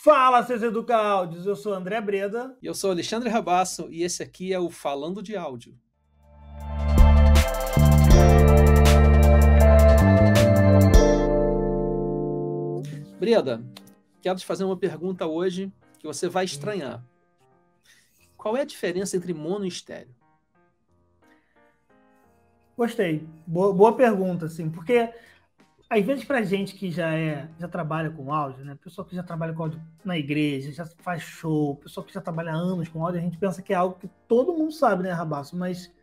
Fala, seus educaldes! Eu sou André Breda. E eu sou Alexandre Rabasso e esse aqui é o Falando de Áudio. Breda, quero te fazer uma pergunta hoje que você vai estranhar. Qual é a diferença entre mono e estéreo? Gostei. Boa pergunta, assim, porque às vezes pra gente que já trabalha com áudio, né? Pessoa que já trabalha com áudio na igreja, já faz show, pessoa que já trabalha há anos com áudio, a gente pensa que é algo que todo mundo sabe, né, Rabasso? Mas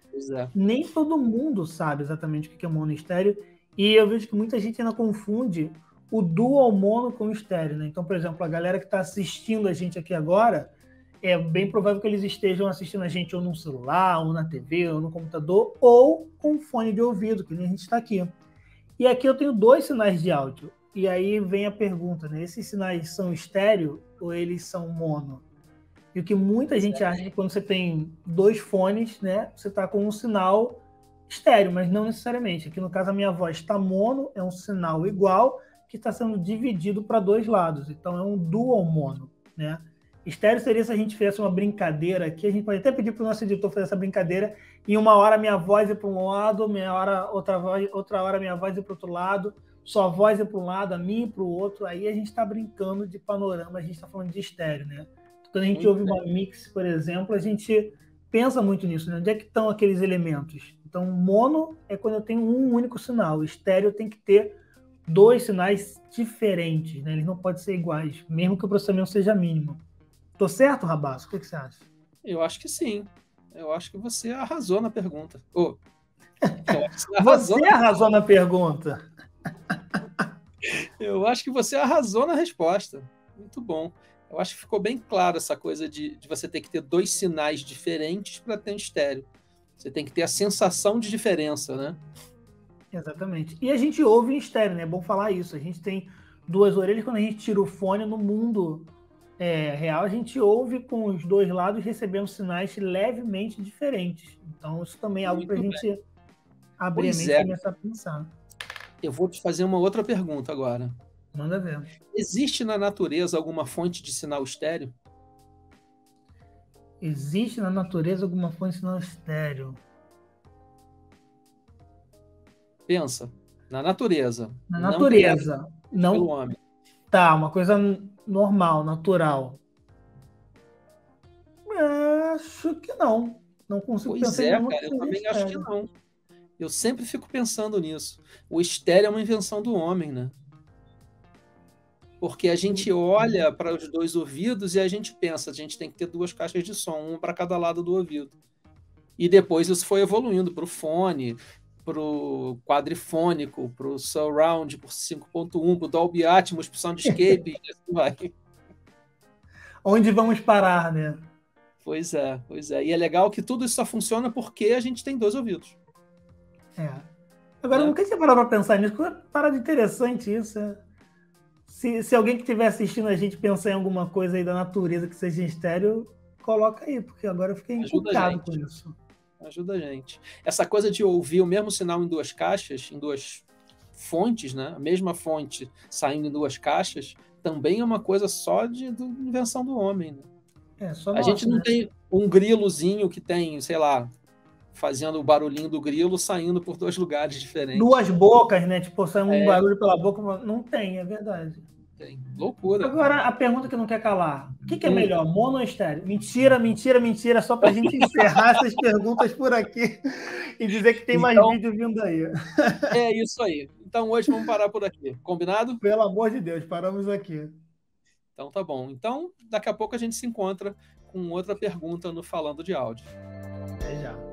nem todo mundo sabe exatamente o que é mono e estéreo. E eu vejo que muita gente ainda confunde o dual mono com o estéreo, né? Então, por exemplo, a galera que está assistindo a gente aqui agora, é bem provável que eles estejam assistindo a gente ou num celular, ou na TV, ou no computador, ou com fone de ouvido, que nem a gente está aqui. E aqui eu tenho dois sinais de áudio. E aí vem a pergunta, né? Esses sinais são estéreo ou eles são mono? E o que muita gente acha que quando você tem dois fones, né? Você está com um sinal estéreo, mas não necessariamente. Aqui no caso a minha voz está mono, é um sinal igual, que está sendo dividido para dois lados. Então é um dual mono, né? Estéreo seria se a gente fizesse uma brincadeira aqui. A gente pode até pedir para o nosso editor fazer essa brincadeira. E uma hora minha voz ir para um lado, outra hora minha voz ir para o outro lado, sua voz ir para um lado, a minha ir para o outro. Aí a gente está brincando de panorama, a gente está falando de estéreo, né? Quando a gente ouve uma mix, por exemplo, a gente pensa muito nisso, né? Onde é que estão aqueles elementos? Então, mono é quando eu tenho um único sinal. Estéreo tem que ter dois sinais diferentes, né? Eles não podem ser iguais, mesmo que o processamento seja mínimo. Tô certo, Rabasso? O que você acha? Eu acho que sim. Eu acho que você arrasou na pergunta. Você arrasou na pergunta. Eu acho que você arrasou na resposta. Muito bom. Eu acho que ficou bem claro essa coisa de você ter que ter dois sinais diferentes para ter um estéreo. Você tem que ter a sensação de diferença, né? Exatamente. E a gente ouve em estéreo, né? É bom falar isso. A gente tem duas orelhas. Quando a gente tira o fone no mundo real, a gente ouve com os dois lados recebendo sinais levemente diferentes. Então, isso também é algo para a gente abrir a mente e começar a pensar. Eu vou te fazer uma outra pergunta agora. Manda ver. Existe na natureza alguma fonte de sinal estéreo? Existe na natureza alguma fonte de sinal estéreo? Pensa. Na natureza. Na natureza. Não pelo homem. Tá, uma coisa normal, natural. Acho que não. Não consigo pensar em nenhuma. Cara, eu também acho que não. Eu sempre fico pensando nisso. O estéreo é uma invenção do homem, né? Porque a gente olha para os dois ouvidos e a gente pensa, a gente tem que ter duas caixas de som, uma para cada lado do ouvido. E depois isso foi evoluindo para o fone, para o quadrifônico, para o surround, para o 5.1, para o Dolby Atmos, para o Soundscape, e assim vai. Onde vamos parar, né? Pois é. E é legal que tudo isso só funciona porque a gente tem dois ouvidos. Agora, eu nunca tinha parado para pensar nisso. Que parada interessante isso. Se alguém que estiver assistindo a gente pensar em alguma coisa aí da natureza que seja em estéreo, coloca aí, porque agora eu fiquei encucado com isso. Ajuda a gente. Essa coisa de ouvir o mesmo sinal em duas caixas, em duas fontes, né? A mesma fonte saindo em duas caixas, também é uma coisa só de invenção do homem, né? A gente não tem um grilozinho que tem, sei lá, fazendo o barulhinho do grilo saindo por dois lugares diferentes. Duas bocas, né? Tipo, saindo um barulho pela boca. Não tem, é verdade. Tem. Loucura. Agora, a pergunta que não quer calar. O que é melhor, mono ou estéreo? Mentira, só pra gente encerrar essas perguntas por aqui e dizer que tem mais vídeo vindo aí. É isso aí. Então, hoje vamos parar por aqui. Combinado? Pelo amor de Deus, paramos aqui. Então, tá bom. Então, daqui a pouco a gente se encontra com outra pergunta no Falando de Áudio. Até já.